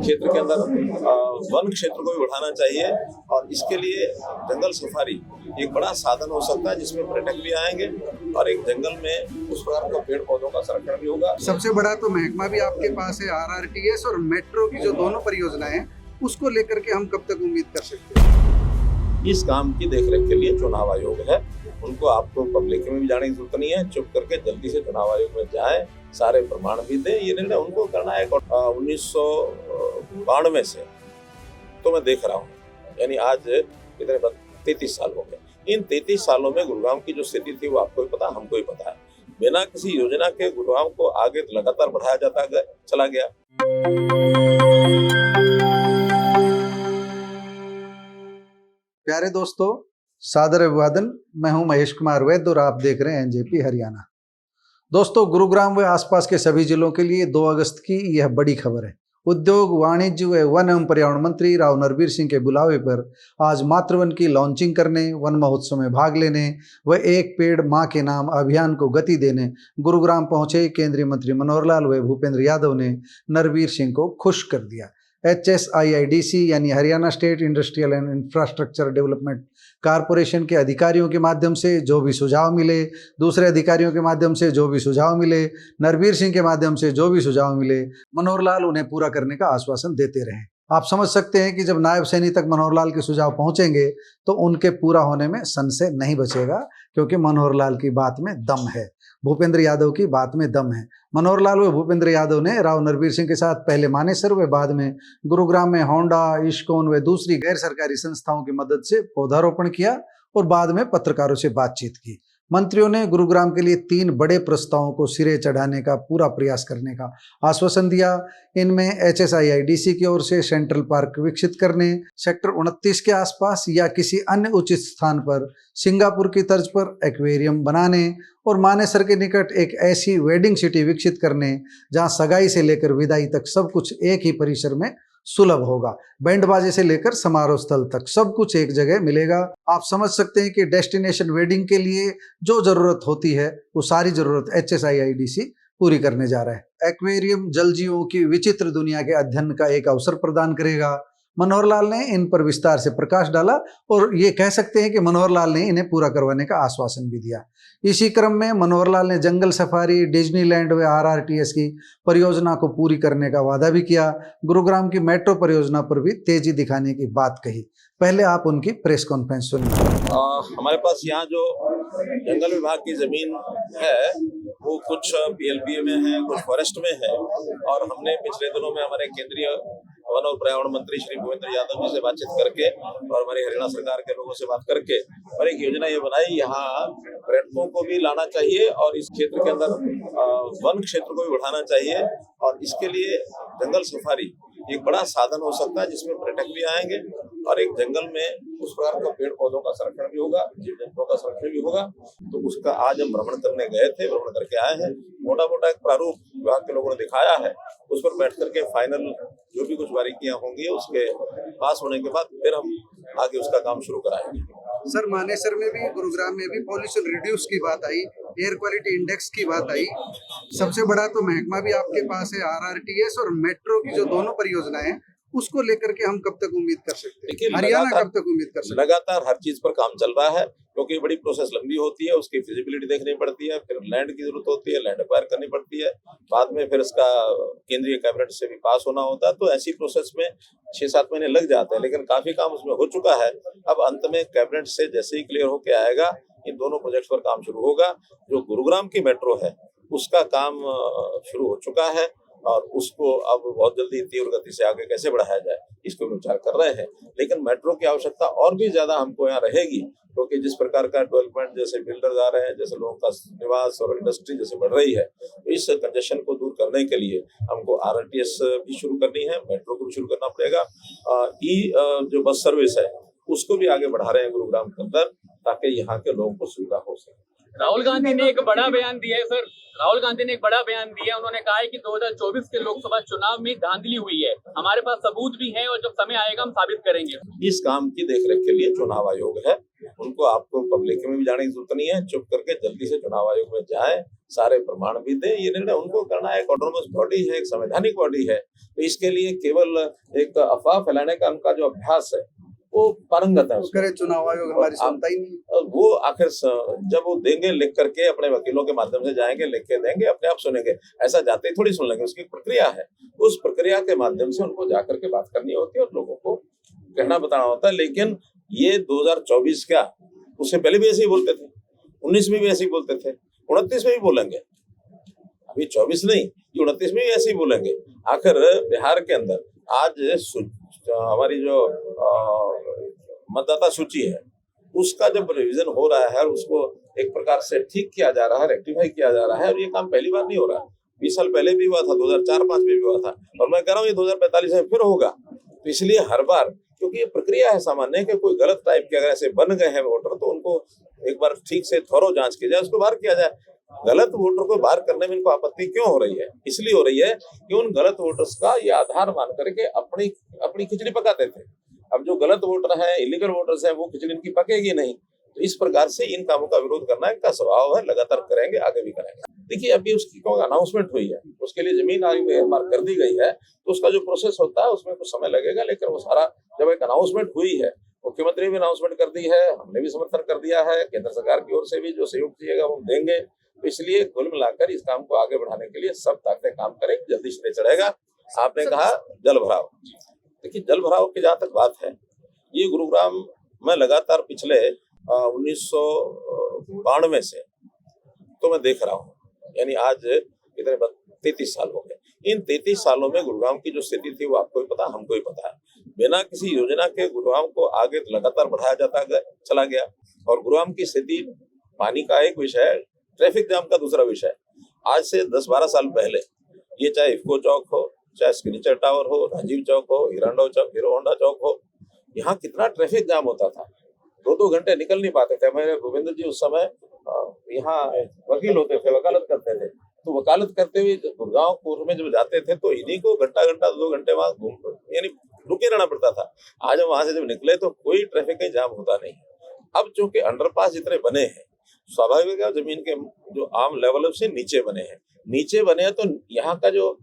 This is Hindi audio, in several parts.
क्षेत्र के अंदर वन क्षेत्र को भी बढ़ाना चाहिए और इसके लिए जंगल सफारी एक बड़ा साधन हो सकता है, जिसमें पर्यटक भी आएंगे और एक जंगल में उस प्रकार का पेड़ पौधों का संरक्षण भी होगा। सबसे बड़ा तो महकमा भी आपके पास है, आरआरटीएस और मेट्रो की जो दोनों परियोजनाएं हैं, उसको लेकर के हम कब तक उम्मीद कर सकते हैं? इस काम की देखरेख के लिए चुनाव आयोग है, उनको आपको पब्लिक में भी जाने की जरूरत नहीं है। चुप करके जल्दी से चुनाव आयोग में जाए, सारे प्रमाण भी दें। ये निर्णय उनको करना है। 1992 से तो मैं देख रहा हूँ, यानी आज कितने 33 साल हो गए। इन 33 सालों में गुरुग्राम की जो स्थिति थी वो आपको भी पता, हमको भी पता है। बिना किसी योजना के गुरुग्राम को आगे लगातार बढ़ाया जाता चला गया। प्यारे दोस्तों, सादर अभिवादन। मैं हूं महेश कुमार वैद्य और आप देख रहे हैं एनजेपी हरियाणा। दोस्तों, गुरुग्राम व आसपास के सभी जिलों के लिए 2 अगस्त की यह बड़ी खबर है। उद्योग, वाणिज्य व वन एवं पर्यावरण मंत्री राव नरबीर सिंह के बुलावे पर आज मातृवन की लॉन्चिंग करने, वन महोत्सव में भाग लेने व एक पेड़ मां के नाम अभियान को गति देने गुरुग्राम पहुंचे केंद्रीय मंत्री मनोहर लाल व भूपेंद्र यादव ने नरबीर सिंह को खुश कर दिया। HSIIDC यानी Haryana state industrial and infrastructure development corporation के अधिकारियों के माध्यम से जो भी सुझाव मिले, दूसरे अधिकारियों के माध्यम से जो भी सुझाव मिले, नरबीर सिंह के माध्यम से जो भी सुझाव मिले, मनोहर लाल उन्हें पूरा करने का आश्वासन देते रहे। आप समझ सकते हैं कि जब नायब सैनी तक मनोहर लाल के सुझाव पहुंचेंगे तो उनके पूरा होने में संशय नहीं बचेगा, क्योंकि मनोहर लाल की बात में दम है, भूपेंद्र यादव की बात में दम है। मनोहर लाल व भूपेंद्र यादव ने राव नरबीर सिंह के साथ पहले मानेसर व बाद में गुरुग्राम में होंडा, इस्कॉन व दूसरी गैर सरकारी संस्थाओं की मदद से पौधारोपण किया और बाद में पत्रकारों से बातचीत की। मंत्रियों ने गुरुग्राम के लिए 3 बड़े प्रस्तावों को सिरे चढ़ाने का पूरा प्रयास करने का आश्वासन दिया। इनमें HSIIDC की ओर से सेंट्रल पार्क विकसित करने, सेक्टर 29 के आसपास या किसी अन्य उचित स्थान पर सिंगापुर की तर्ज पर एक्वेरियम बनाने और मानेसर के निकट एक ऐसी वेडिंग सिटी विकसित करने जहां सगाई से लेकर विदाई तक सब कुछ एक ही परिसर में सुलभ होगा। बैंड बाजे से लेकर समारोह स्थल तक सब कुछ एक जगह मिलेगा। आप समझ सकते हैं कि डेस्टिनेशन वेडिंग के लिए जो जरूरत होती है वो सारी जरूरत HSIIDC पूरी करने जा रहा है। एक्वेरियम जल जीवों की विचित्र दुनिया के अध्ययन का एक अवसर प्रदान करेगा। मनोहर लाल ने इन पर विस्तार से प्रकाश डाला और ये कह सकते हैं कि मनोहर लाल ने इन्हें पूरा करवाने का आश्वासन भी दिया। इसी क्रम में मनोहर लाल ने जंगल सफारी, डिज्नीलैंड व RRTS की परियोजना को पूरी करने का वादा भी किया। गुरुग्राम की मेट्रो परियोजना पर भी तेजी दिखाने की बात कही। पहले आप उनकी प्रेस कॉन्फ्रेंस सुनिए। हमारे पास यहाँ जो जंगल विभाग की जमीन है वो कुछ PLBA में है, कुछ फॉरेस्ट में है, और हमने पिछले दिनों में हमारे केंद्रीय वन और पर्यावरण मंत्री श्री भूपेंद्र यादव जी से बातचीत करके और हमारी हरियाणा सरकार के लोगों से बात करके और एक योजना ये बनाई, यहाँ पर्यटकों को भी लाना चाहिए और इस क्षेत्र के अंदर वन क्षेत्र को भी बढ़ाना चाहिए और इसके लिए जंगल सफारी एक बड़ा साधन हो सकता है, जिसमें पर्यटक भी आएंगे और एक जंगल में उस प्रकार का पेड़ पौधों का संरक्षण भी होगा, जीव जंतुओं का संरक्षण भी होगा। तो उसका आज हम भ्रमण करने गए थे, भ्रमण करके आए हैं। मोटा मोटा एक प्रारूप विभाग के लोगों ने दिखाया है, उस पर बैठ करके फाइनल जो भी कुछ बारीकियां होंगी उसके पास होने के बाद फिर हम आगे उसका काम शुरू कराएंगे। सर, मानेसर में भी, गुरुग्राम में भी पॉल्यूशन रिड्यूस की बात आई, एयर क्वालिटी इंडेक्स की बात आई। सबसे बड़ा तो महकमा भी आपके पास है, RRTS और मेट्रो की जो दोनों परियोजनाएं हैं, उसको लेकर के हम कब तक उम्मीद कर सकते हैं? हरियाणा कब तक उम्मीद कर सकते हैं? लगातार हर चीज पर काम चल रहा है, क्योंकि बड़ी प्रोसेस लंबी होती है, उसकी फिजिबिलिटी देखनी पड़ती है, फिर लैंड की जरूरत होती है, लैंड एक्वायर करनी पड़ती है, बाद में फिर इसका केंद्रीय कैबिनेट से भी पास होना होता है। तो ऐसी प्रोसेस में 6-7 महीने लग जाते हैं, लेकिन काफी काम उसमें हो चुका है। अब अंत में कैबिनेट से जैसे ही क्लियर होके आएगा, इन दोनों प्रोजेक्ट्स पर काम शुरू होगा। जो गुरुग्राम की मेट्रो है उसका काम शुरू हो चुका है और उसको अब बहुत जल्दी तीव्र गति से आगे कैसे बढ़ाया जाए इसको विचार कर रहे हैं। लेकिन मेट्रो की आवश्यकता और भी ज्यादा हमको यहाँ रहेगी, क्योंकि जिस प्रकार का डेवलपमेंट, जैसे बिल्डर्स आ रहे हैं, जैसे लोगों का निवास और इंडस्ट्री जैसे बढ़ रही है, तो इस कंजेशन को दूर करने के लिए हमको RRTS भी शुरू करनी है, मेट्रो को भी शुरू करना पड़ेगा। जो बस सर्विस है उसको भी आगे बढ़ा रहे हैं गुरुग्राम के अंदर, ताकि यहाँ के लोगों को सुविधा हो सके। राहुल गांधी ने एक बड़ा बयान दिया है सर। राहुल गांधी ने एक बड़ा बयान दिया। उन्होंने कहा है कि 2024 के लोकसभा चुनाव में धांधली हुई है। हमारे पास सबूत भी हैं और जब समय आएगा हम साबित करेंगे। इस काम की देखरेख के लिए चुनाव आयोग है, उनको आपको पब्लिक में भी जाने की जरूरत नहीं है। चुप करके जल्दी से चुनाव आयोग में जाए, सारे प्रमाण भी दें। ये निर्णय उनको करना है, एक ऑटोनोमस बॉडी है, एक संवैधानिक बॉडी है। तो इसके लिए केवल एक अफवाह फैलाने का उनका जो अभ्यास है वो पारंगत है। करे चुनाव आयोग हमारी सुनता ही नहीं। वो आखिर जब वो देंगे लिख करके, अपने वकीलों के माध्यम से जाएंगे, लिख के देंगे, अपने आप सुनेंगे। ऐसा जाते ही थोड़ी सुन लेंगे, उसकी प्रक्रिया है। उस प्रक्रिया के माध्यम से उनको जाकर के बात करनी होती है और लोगों को कहना बताना होता है। लेकिन ये 2024 क्या, उससे पहले भी ऐसे ही बोलते थे, 19 में भी ऐसे ही बोलते थे, 29 में भी बोलेंगे। अभी 24 नहीं, ये 29 में भी ऐसे ही बोलेंगे। आखिर बिहार के अंदर आज हमारी जो मतदाता सूची है उसका जब रिवीजन हो रहा है और उसको एक प्रकार से ठीक किया जा रहा है, रेक्टिफाई किया जा रहा है, और ये काम पहली बार नहीं हो रहा। 20 साल पहले भी हुआ था, 2004-5 में भी हुआ था, और मैं कह रहा हूँ ये 2045 में फिर होगा। तो इसलिए हर बार, क्योंकि ये प्रक्रिया है सामान्य कि कोई गलत टाइप के अगर ऐसे बन गए हैं वोटर तो उनको एक बार ठीक से थोरो जांच की जाए, उसको बाहर किया जाए। गलत वोटर को बाहर करने में इनको आपत्ति क्यों हो रही है? इसलिए हो रही है कि उन गलत वोटर्स का ये आधार मान करके अपनी खिचड़ी पकाते थे। अब जो गलत वोटर हैं, इलीगल वोटर्स हैं, वो खिचड़ी इनकी पकेगी नहीं। तो इस प्रकार से इन कामों का विरोध करना इनका स्वभाव है, लगातार करेंगे, आगे भी करेंगे। देखिए अभी उसकी अनाउंसमेंट हुई है, उसके लिए जमीन मार्क कर दी गई है, तो उसका जो प्रोसेस होता है उसमें कुछ समय लगेगा। लेकिन वो सारा जब एक अनाउंसमेंट हुई है, मुख्यमंत्री भी अनाउंसमेंट कर दी है, हमने भी समर्थन कर दिया है, केंद्र सरकार की ओर से भी जो सहयोग चाहिएगा वो देंगे। तो इसलिए कुल मिलाकर इस काम को आगे बढ़ाने के लिए सब ताकतें काम करें, जल्दी श्रेय चढ़ेगा। आपने कहा जल भराव, देखिए जल भराव की जहाँ तक बात है, ये गुरुग्राम में लगातार पिछले 1992 से तो मैं देख रहा हूँ, यानी आज कितने 33 साल हो गए। इन 33 सालों में गुरुग्राम की जो स्थिति थी वो आपको भी पता, हमको भी पता है। बिना किसी योजना के गुरुग्राम को आगे लगातार बढ़ाया चला गया, और गुरुग्राम की स्थिति पानी का एक विषय है, ट्रैफिक जाम का दूसरा विषय। आज से 10-12 साल पहले ये चाहे इफ्को चौक हो, चाहे सिग्नेचर टावर हो, राजीव चौक हो, हीरो होंडा चौक हो, यहाँ कितना ट्रैफिक जाम होता था। 2-2 घंटे निकल नहीं पाते थे। मेरे गोविंद जी उस समय यहाँ वकील होते थे, वकालत करते थे। तो वकालत करते हुए गुड़गांव में जब जाते थे तो इन्हीं को घंटा 2 घंटे वहां यानी रुके रहना पड़ता था। आज हम वहां से जब निकले तो कोई ट्रैफिक का जाम होता नहीं। अब चूंकि अंडरपास जितने बने हैं, स्वाभाविक है जमीन के जो आम लेवल से नीचे बने हैं तो यहाँ का जो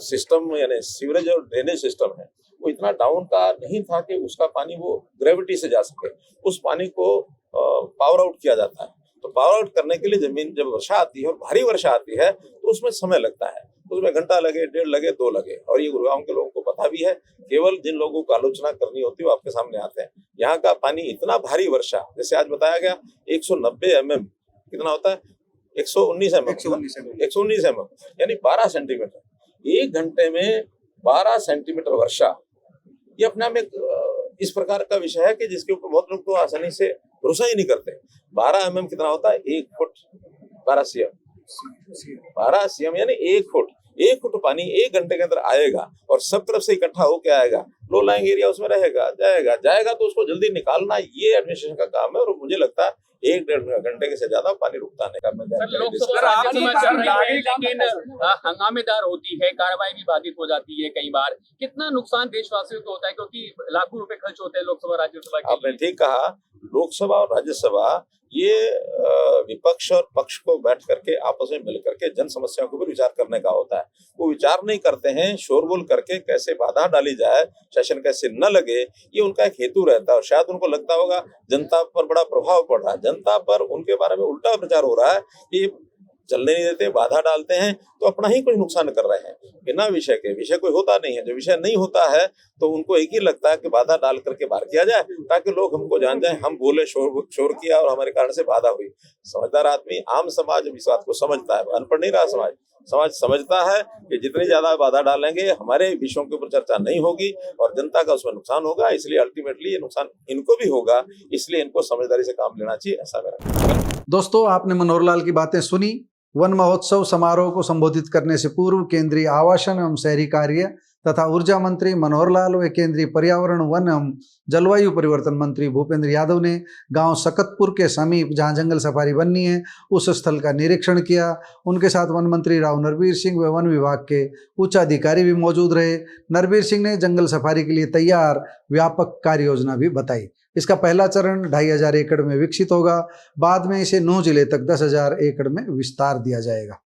सिस्टम यानी सीवरेज और ड्रेनेज सिस्टम है वो इतना डाउन का नहीं था कि उसका पानी वो ग्रेविटी से जा सके। उस पानी को पावर आउट किया जाता है। तो पावर आउट करने के लिए जमीन जब वर्षा आती है और भारी वर्षा आती है तो उसमें समय लगता है, उसमें घंटा लगे, 1.5 लगे, 2 लगे। और ये गुरुग्राम के लोगों को पता भी है। केवल जिन लोगों को आलोचना करनी होती है वो आपके सामने आते हैं। यहाँ का पानी इतना भारी वर्षा, जैसे आज बताया गया 190 mm कितना होता है, 119 mm यानी 12 सेंटीमीटर। 1 घंटे में 12 सेंटीमीटर वर्षा, ये अपने में इस प्रकार का विषय है कि जिसके ऊपर बहुत लोग तो आसानी से भरोसा ही नहीं करते। 12 mm कितना होता है, 1 फुट 12 cm। 12 cm यानी 1 फुट। 1 फुट पानी 1 घंटे के अंदर आएगा और सब तरफ से इकट्ठा होके आएगा। लो लाइंग एरिया उसमें रहेगा, जाएगा तो उसको जल्दी निकालना ये एडमिनिस्ट्रेशन का काम है। और मुझे लगता है 1-1.5 घंटे के से ज्यादा पानी रुकता नहीं। लेकिन हंगामेदार होती है, कार्रवाई भी बाधित हो जाती है कई बार। कितना नुकसान देशवासियों को होता है, क्योंकि लाखों रुपए खर्च होते हैं लोकसभा राज्यसभा के लिए। आपने ठीक कहा, लोकसभा और राज्यसभा ये विपक्ष और पक्ष को बैठ करके आपस में मिल करके जन समस्याओं के ऊपर विचार करने का होता है। वो विचार नहीं करते हैं, शोरगुल करके कैसे बाधा डाली जाए, सेशन कैसे न लगे, ये उनका एक हेतु रहता है। और शायद उनको लगता होगा जनता पर बड़ा प्रभाव पड़ रहा है, जनता पर उनके बारे में उल्टा प्रचार हो रहा है कि चलने नहीं देते, बाधा डालते हैं, तो अपना ही कुछ नुकसान कर रहे हैं बिना विषय के। विषय कोई होता नहीं है, जो विषय नहीं होता है तो उनको एक ही लगता है कि बाधा डाल करके बाहर किया जाए ताकि लोग हमको जान जाए, हम बोले, शोर किया और हमारे कारण से बाधा हुई। समझदार आदमी, आम समाज इस बात को समझता है, अनपढ़ नहीं रहा समाज समझता है कि जितनी ज्यादा बाधा डालेंगे हमारे विषयों के ऊपर चर्चा नहीं होगी और जनता का उसमें नुकसान होगा। इसलिए अल्टीमेटली ये नुकसान इनको भी होगा, इसलिए इनको समझदारी से काम लेना चाहिए, ऐसा मेरा। दोस्तों, आपने मनोहर लाल की बातें सुनी। वन महोत्सव समारोह को संबोधित करने से पूर्व केंद्रीय आवासन एवं शहरी कार्य तथा ऊर्जा मंत्री मनोहर लाल व केंद्रीय पर्यावरण वन एवं जलवायु परिवर्तन मंत्री भूपेंद्र यादव ने गांव सकतपुर के समीप जहां जंगल सफारी बननी है उस स्थल का निरीक्षण किया। उनके साथ वन मंत्री राव नरवीर सिंह व वन विभाग के उच्च अधिकारी भी मौजूद रहे। नरवीर सिंह ने जंगल सफारी के लिए तैयार व्यापक कार्य योजना भी बताई। इसका पहला चरण 2500 एकड़ में विकसित होगा, बाद में इसे 9 जिले तक 10,000 एकड़ में विस्तार दिया जाएगा।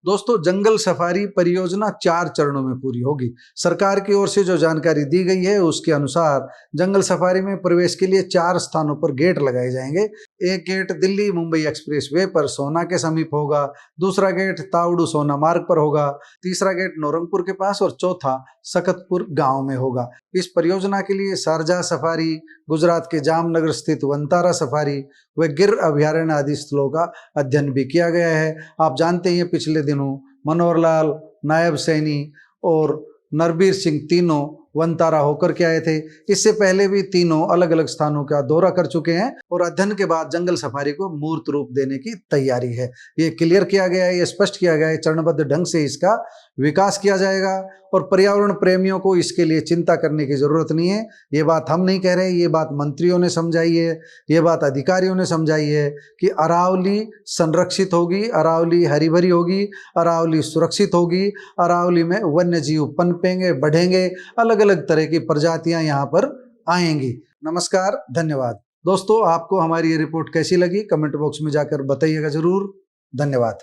दोस्तों, जंगल सफारी परियोजना 4 चरणों में पूरी होगी। सरकार की ओर से जो जानकारी दी गई है उसके अनुसार जंगल सफारी में प्रवेश के लिए 4 स्थानों पर गेट लगाए जाएंगे। एक gate Delhi Mumbai expressway पर सोना के समीप होगा, दूसरा गेट तावड़ू सोना मार्ग पर होगा, तीसरा गेट नौरंगपुर के पास और चौथा सकतपुर गांव में होगा। इस परियोजना के लिए शारजाह सफारी, गुजरात के जामनगर स्थित वंतारा सफारी व गिर अभ्यारण्य आदि स्थलों का अध्ययन भी किया गया है। आप जानते हैं पिछले दिनों मनोहर लाल, नायब सैनी और नरवीर सिंह तीनों वनतारा होकर के आए थे। इससे पहले भी तीनों अलग अलग स्थानों का दौरा कर चुके हैं और अध्ययन के बाद जंगल सफारी को मूर्त रूप देने की तैयारी है। ये क्लियर किया गया है, ये स्पष्ट किया गया है, चरणबद्ध ढंग से इसका विकास किया जाएगा और पर्यावरण प्रेमियों को इसके लिए चिंता करने की जरूरत नहीं है। ये बात हम नहीं कह रहे, ये बात मंत्रियों ने समझाई है, ये बात अधिकारियों ने समझाई है कि अरावली संरक्षित होगी, अरावली हरी भरी होगी, अरावली सुरक्षित होगी, अरावली में वन्य जीव पनपेंगे, बढ़ेंगे, अलग अलग तरह की प्रजातियां यहाँ पर आएंगी। नमस्कार, धन्यवाद। दोस्तों, आपको हमारी ये रिपोर्ट कैसी लगी कमेंट बॉक्स में जाकर बताइएगा जरूर। धन्यवाद।